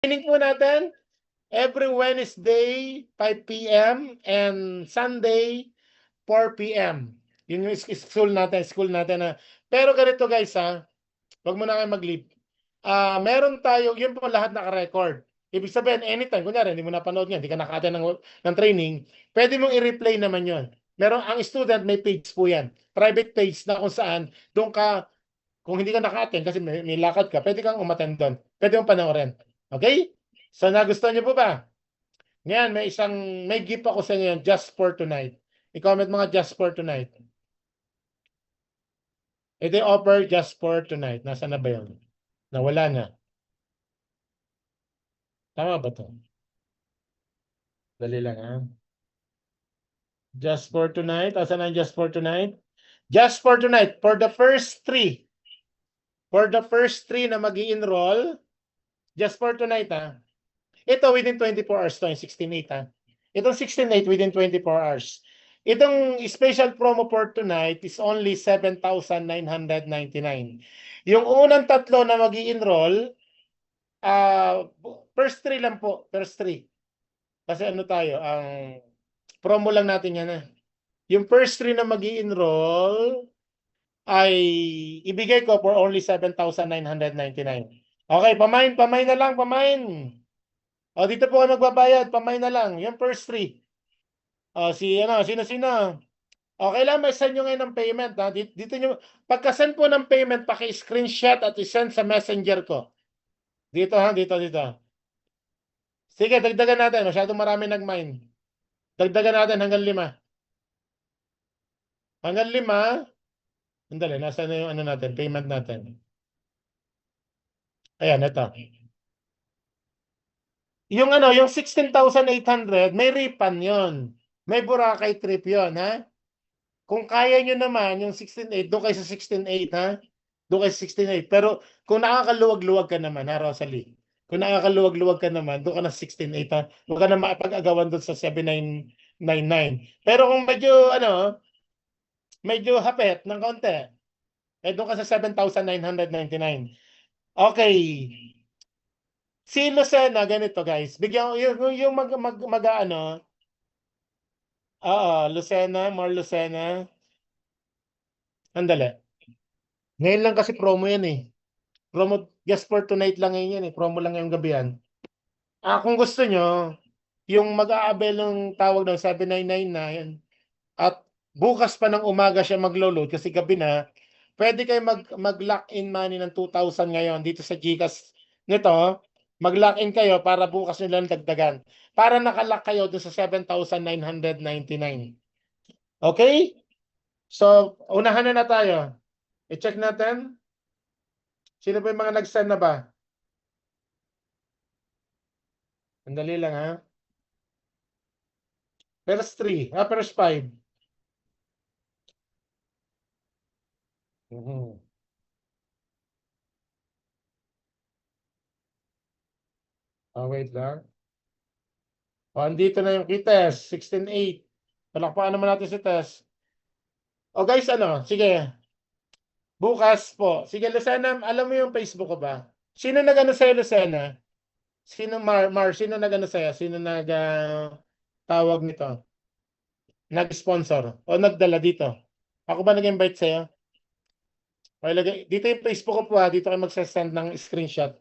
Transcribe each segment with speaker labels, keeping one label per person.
Speaker 1: training po natin every Wednesday, 5 p.m. and Sunday, 4 p.m. Yun yung school natin na. Pero ganito guys wag mo na kayo mag-leave. Meron tayo, yun po lahat naka-record. Ibig sabihin, anytime, kunyari, hindi mo napanood yan, hindi ka naka-attend ng training, pwede mong i-replay naman yun. Meron, ang student, may page po yan. Private page na kung saan, doon ka, kung hindi ka naka-attend kasi may lakad ka, pwede kang umattend doon. Pwede mong panoorin. Okay? So, nagustuhan niyo po ba? Ngayon, may gift ako sa inyo, just for tonight. I-comment mga just for tonight. Ito yung offer just for tonight. Nasaan na ba yun? Nawala na. Tama ba to? Dali lang Just for tonight. Asan ang just for tonight? Just for tonight. For the first three. For the first three na mag-i-enroll. Just for tonight Ito within 24 hours to yung 16.8 Itong 16.8 within 24 hours. Itong special promo for tonight is only 7,999. Yung unang tatlo na mag-i-enroll, first three lang po. First three. Kasi ano tayo, ang promo lang natin yan Yung first three na mag-i-enroll ay ibigay ko for only 7,999. Okay, pamain na lang, pamain. O, dito po kayo magbabayad, pamain na lang. Yung first three. O, sino? Okay lang, may send nyo ngayon ng payment. Dito nyo, pagka-send po ng payment, paki-screenshot at i-send sa messenger ko. Dito dito. Sige, dagdagan natin. Masyadong marami nag-mine. Dagdagan natin hanggang 5. Hanggang 5. Andali, nasa na yung ano natin, payment natin. Ayan, ito. Yung 16,800, may refund yon. May Boracay trip yon Kung kaya nyo naman, yung 16,800, doon kayo sa 16,800 Doon kayo sa 16,800. Pero kung nakakaluwag-luwag ka naman, Rosalie? Kung nakakaluwag-luwag ka naman, doon ka na 16,800 Huwag ka na makapag-agawan doon sa 7,999. Pero kung medyo hapet ng konti, doon ka sa 7,999. Okay. Si Lucena, ganito guys. Bigyan yung Lucena, more Lucena. Andali. Ngayon lang kasi promo yan Promo, just for tonight lang yan Promo lang yung gabi yan. Kung gusto nyo, yung mag-aabel ng tawag ng 7,999 at bukas pa ng umaga siya maglo-load kasi gabi na, pwede kayo mag-lock in money ng 2,000 ngayon dito sa GCash nito. Mag-lock in kayo para bukas nyo lang dagdagan. Para nakalock kayo doon sa 7,999. Okay? So, unahan na tayo. I-check natin. Sino pa yung mga nag-send na ba? Andali lang First 3. First 5. Wait lang. Andito na yung key test. 16.8. Palakpakan naman natin si test. Guys, sige. Bukas po. Sige, Lucena, alam mo yung Facebook ko ba? Sino nag-ano sa'yo, Lucena? Sino, sino nag-ano sa'yo? Sino tawag nito? Nag-sponsor? O nagdala dito? Ako ba nag-invite sa'yo? Dito yung Facebook ko po Dito kayo magsasend ng screenshot.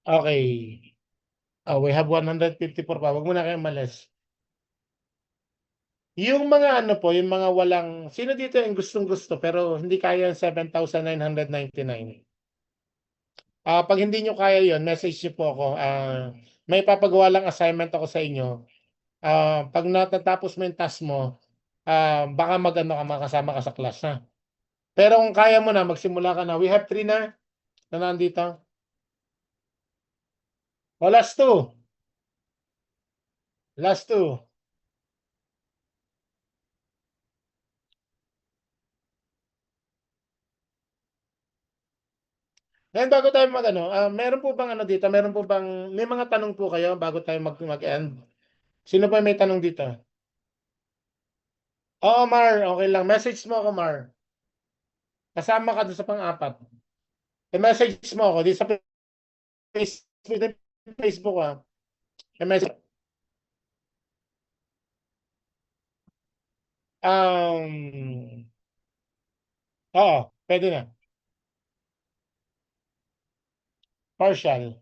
Speaker 1: Okay. We have 154 pa. Huwag mo na kayong malis. Yung mga yung mga walang, sino dito yung gustong-gusto pero hindi kaya yung 7,999? Pag hindi nyo kaya yon message nyo po ako. May papagawa lang assignment ako sa inyo. Pag natatapos mo yung task mo, baka makasama ka sa class Pero kung kaya mo na, magsimula ka na. We have 3 na nandito. Last 2. Last 2. Ngayon bago tayo meron po bang dito? Meron po bang may mga tanong po kayo bago tayo mag-end? Sino pa may tanong dito? Oo, Mar, okay lang. Message mo ako, Mar. Kasama ka doon sa pang-apat. I-message mo ako di sa Facebook, ah. I-message. Oo, pwede na. Partial.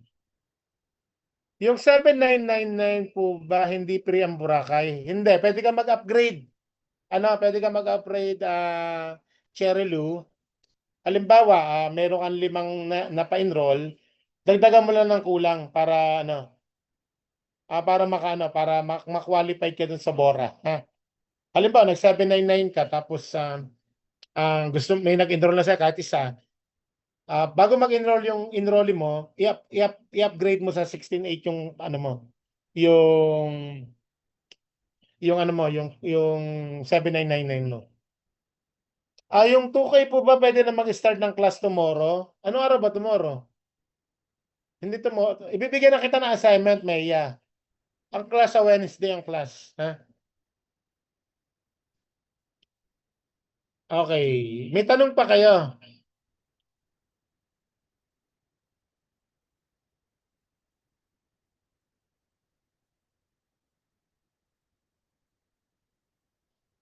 Speaker 1: Yung 7999 po ba hindi free ang Boracay? Hindi, pwede ka mag-upgrade. Pwede ka mag-upgrade, Cherry Lou. Halimbawa, meron kang 5 na pa-enroll, dagdagan mo lang ng kulang para para ma-qualify ka dun sa Bora, ha? Halimbawa, nag-799 ka tapos gusto may nag-enroll na sa'yo kahit isa, bago mag-enroll yung enrollee mo, i-upgrade mo sa 16.8 yung yung yung 7999 mo. Yung 2K po ba pwede na mag-start ng class tomorrow? Anong araw ba tomorrow? Hindi tomorrow. Ibibigyan na kita ng assignment, Maya. Ang class sa Wednesday ang class. Ha? Okay. May tanong pa kayo?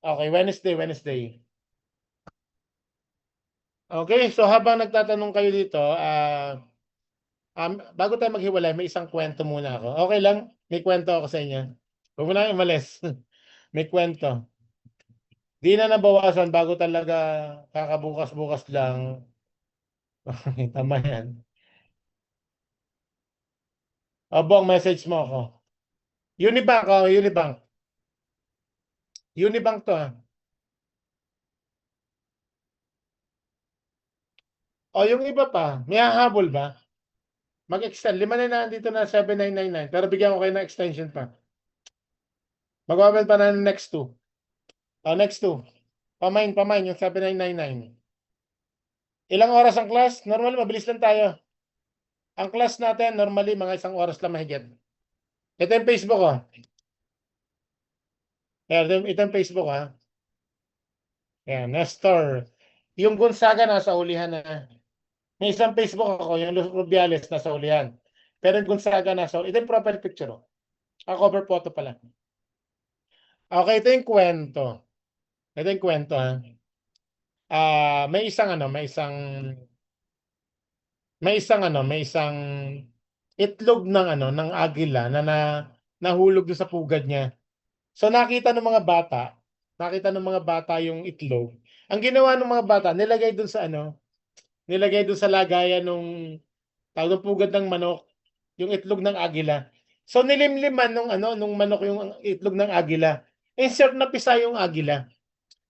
Speaker 1: Okay, Wednesday. Okay, so habang nagtatanong kayo dito, bago tayo maghiwalay, may isang kwento muna ako. Okay lang? May kwento ako sa inyo. Huwag mo na umalis. May kwento. Di na nabawasan bago talaga kakabukas-bukas lang. Tama yan. Bong, message mo ako. Unibank, Unibank. Unibank to, ha. Yung iba pa, may hahabol ba? Mag-extend. 5 na nandito na 7999. Pero bigyan ko kayo ng extension pa. Mag-open pa na ng next two. Next two. Pamain yung 7999. Ilang oras ang class? Normally, mabilis lang tayo. Ang class natin, normally, mga 1 oras lang mahigit. Ito yung Facebook, oh. Ito yung Facebook, ha. Ayan, Nestor. Yung Gonzaga nasa ulihan na. May isang Facebook ako, yung Los Rubiales nasa ulihan. Pero yung Gonzaga nasa ulihan. Ito yung profile picture, oh. Cover photo pala. Okay, ito yung kwento. Ito yung kwento, ha. May isang itlog ng agila na nahulog doon sa pugad niya. So nakita ng mga bata yung itlog. Ang ginawa ng mga bata, nilagay doon sa lagayan nung tawag ng pugad ng manok, yung itlog ng agila. So nilimliman nung manok yung itlog ng agila. Insert na pisa yung agila.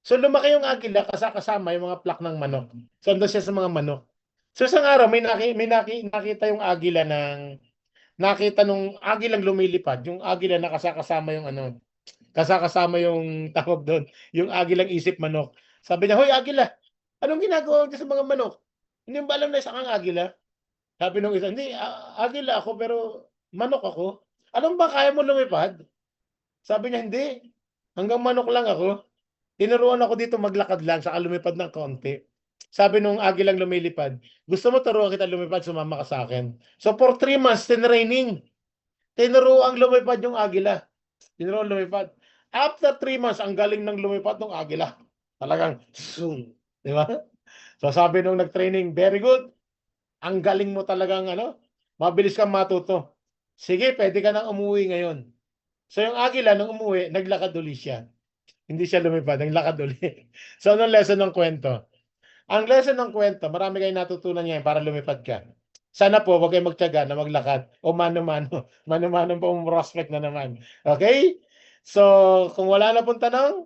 Speaker 1: So lumaki yung agila kasama yung mga plak ng manok. So andun siya sa mga manok. So isang araw nakita yung agila nakita nung agilang lumilipad, yung agila na kasakasama yung tawag doon, yung agilang isip manok. Sabi niya, "Hoy agila, anong ginagawa mo sa mga manok? Hindi mo ba alam na isa kang agila?" Sabi nung isa, "Hindi, agila ako pero manok ako." "Anong ba kaya mo lumipad?" Sabi niya, "Hindi, hanggang manok lang ako. Tinuruan ako dito maglakad lang saka lumipad ng konti." Sabi nung agilang lumilipad, "Gusto mo turuan kita lumipad, sumama ka sa akin." So for 3 months, tinraining. Tinuruang lumipad yung agila. Tinuruan lumipad. After 3 months, ang galing ng lumipad ng agila. Talagang, zoom. Di ba? So sabi nung nag-training, "Very good. Ang galing mo talagang mabilis kang matuto. Sige, pwede ka nang umuwi ngayon." So yung agila nung umuwi, naglakad uli siya. Hindi siya lumipad, naglakad uli. So anong lesson ng kwento? Ang lesson ng kwento, marami kayong natutunan ngayon para lumipad ka. Sana po huwag kayong magtiyaga na maglakad o mano-mano. Mano-mano po prospect na naman. Okay? So, kung wala na pong tanong,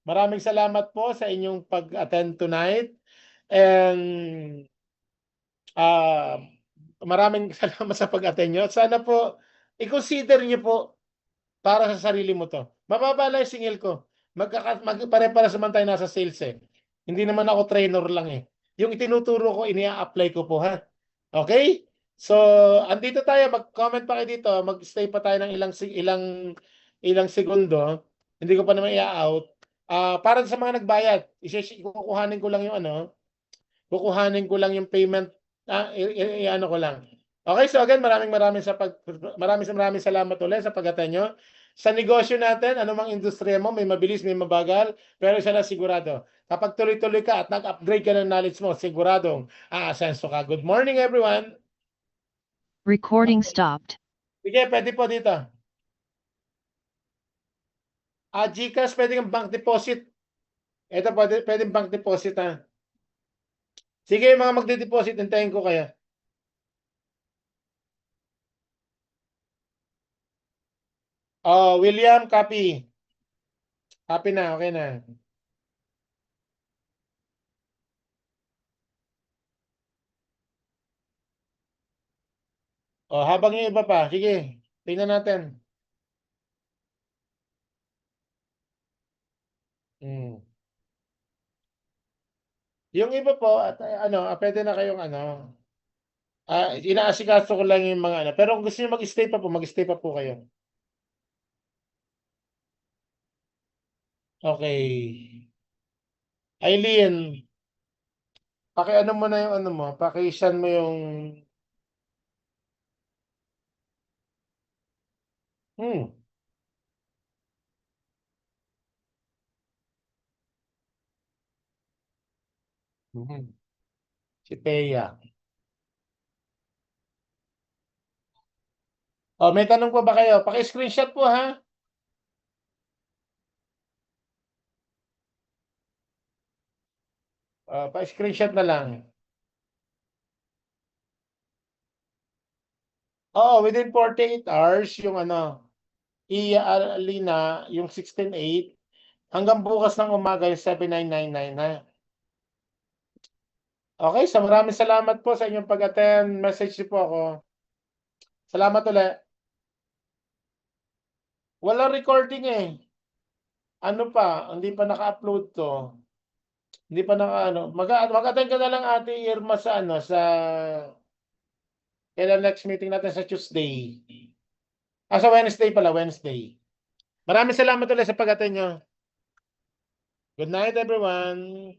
Speaker 1: maraming salamat po sa inyong pag-attend tonight. And maraming salamat sa pag-attend nyo. Sana po, i-consider nyo po para sa sarili mo to. Mababa lang yung singil ko. Pare-para naman tayo nasa sales eh. Hindi naman ako trainer lang eh. Yung itinuturo ko, inia-apply ko po, ha. Okay? So, andito tayo, mag-comment pa kayo dito, mag-stay pa tayo ng ilang segundo. Hindi ko pa naman i-out. Para sa mga nagbayad, kukuhanin ko lang yung ano, kukuhanin ko lang yung payment, ano ko lang. Okay, so again, maraming salamat ulit sa pag-attend nyo. Sa negosyo natin, anumang industriya mo, may mabilis, may mabagal, pero isa lang sigurado, kapag tuloy-tuloy ka at nag-upgrade ka ng knowledge mo, siguradong aasenso ka. Good morning, everyone.
Speaker 2: Recording stopped.
Speaker 1: Sige, pwede po dito. GCash, pwede kang bank deposit. Ito, pwede bank deposit, ha. Sige, mga magde-deposit, hintayin ko kayo. William, copy. Copy na, okay na. Habang yung iba pa, sige, tingnan natin. Hmm. Yung iba po, at pwede na kayong inaasikaso ko lang yung mga pero kung gusto niyo mag-stay pa po, mag-stay pa po kayo. Okay. Eileen, paki-ano mo na yung mo, paki-scan mo yung hmm. Mhm. Si Thea. May tanong po ba kayo? Paki-screenshot po, ha? Pa-screenshot na lang. Within 48 hours yung Alina, yung 16.8 hanggang bukas ng umaga yung 7999 na. Okay, so maraming salamat po sa inyong pag-attend. Message niyo po ako. Salamat ulit. Walang recording eh. Ano pa, hindi pa naka-upload to. Hindi pa mag-attend ka na lang, Ate Irma, sa kailan next meeting natin sa Tuesday. Sa Wednesday pala, Wednesday. Maraming salamat ulit sa pag-attend nyo. Good night, everyone.